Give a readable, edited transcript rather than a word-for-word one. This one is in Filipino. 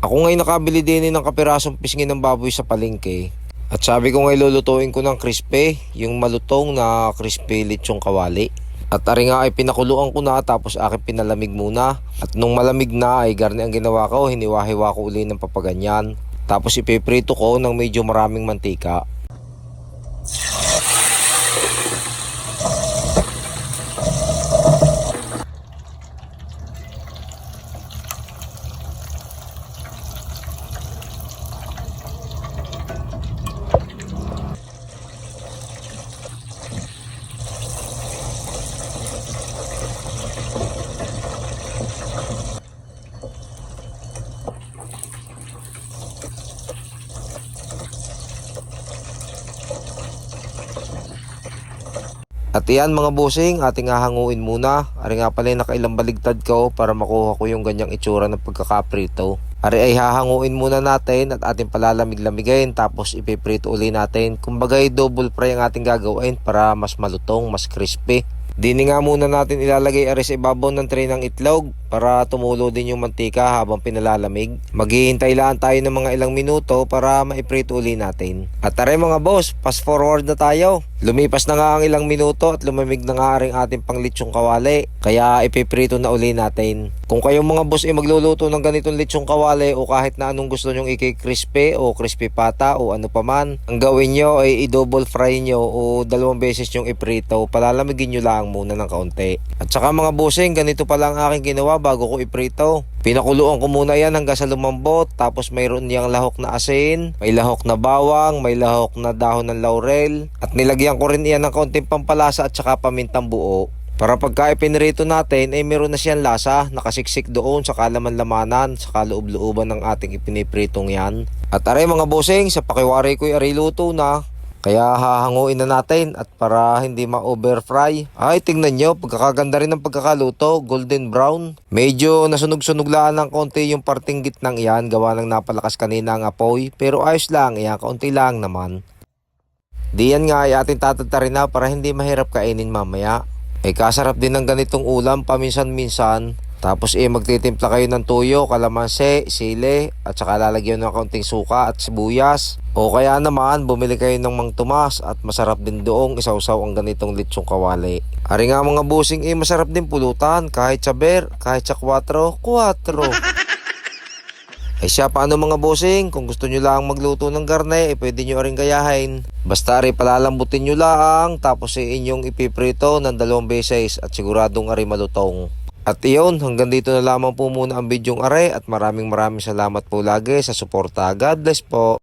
Ako ngayon nakabili din ng kapirasong pisngi ng baboy sa palengke. At sabi ko ngayon lulutuin ko ng crispy, yung malutong na crispy lechong kawali. At ari nga ay pinakuluan ko na tapos aking pinalamig muna. At nung malamig na ay garni ang ginawa ko, hiniwa-hiwa ko uli ng papaganyan. Tapos ipiprito ko ng medyo maraming mantika. At iyan mga bossing, ating hahanguin muna. Ari nga pala nakailang baligtad ko para makuha ko yung ganyang itsura ng pagkakaprito. Ari ay hahanguin muna natin at ating palalamig-lamigin tapos ipiprito uli natin. Kumbaga double fry ang ating gagawin para mas malutong, mas crispy. Dini nga muna natin ilalagay ari sa ibabaw ng tray ng itlog para tumulo din yung mantika habang pinalalamig. Maghihintay lang tayo ng mga ilang minuto para maiprito uli natin. At tara mga boss, fast forward na tayo. Lumipas na nga ang ilang minuto at lumamig na nga rin ating panglitsong kawali. Kaya ipiprito na uli natin. Kung kayong mga boss ay magluluto ng ganitong litsong kawali o kahit na anong gusto nyong i-crispy o crispy pata o ano pa man, ang gawin nyo ay i-double fry nyo o 2 beses nyong iprito. Palalamigin nyo lang muna ng kaunti. At saka mga bossing, ganito pala ang aking ginawa bago ko iprito. Pinakuluan ko muna yan hanggang sa lumambot. Tapos mayroon niyang lahok na asin, may lahok na bawang, may lahok na dahon ng laurel. At nilagyan ko rin iyan ng kaunting pampalasa at saka pamintang buo. Para pagka ipinrito natin ay meron na siyang lasa, nakasiksik doon sa kalaman-lamanan, sa kaloob-looban ng ating ipinipritong yan. At aray mga bossing, sa pakiwari ko'y aray luto na. Kaya hahanguin na natin at para hindi ma-over fry. Ay tingnan nyo, pagkakaganda rin ng pagkakaluto, golden brown. Medyo nasunog-sunog lang ng konti yung parting gitnang iyan, gawa ng napalakas kanina ang apoy. Pero ayos lang, iyan, kaunti lang naman. Diyan nga ay ating tatatarin na para hindi mahirap kainin mamaya. Ay kasarap din ng ganitong ulam paminsan-minsan. Tapos magtitimpla kayo ng tuyo, kalamansi, sili, at saka lalagyan ng kaunting suka at sibuyas. O kaya naman, bumili kayo ng Mang Tomas at masarap din doong isawsaw ang ganitong litsong kawali. Ari nga mga busing masarap din pulutan, kahit sa beer, kahit sa 4. Ay siya, paano mga bossing? Kung gusto nyo lang magluto ng garne, pwede nyo rin gayahin. Basta ari palalambutin nyo lang, tapos inyong ipiprito ng 2 beses at siguradong ari malutong. At iyon, hanggang dito na lamang po muna ang bidyong are at maraming salamat po lagi sa suporta. God bless po.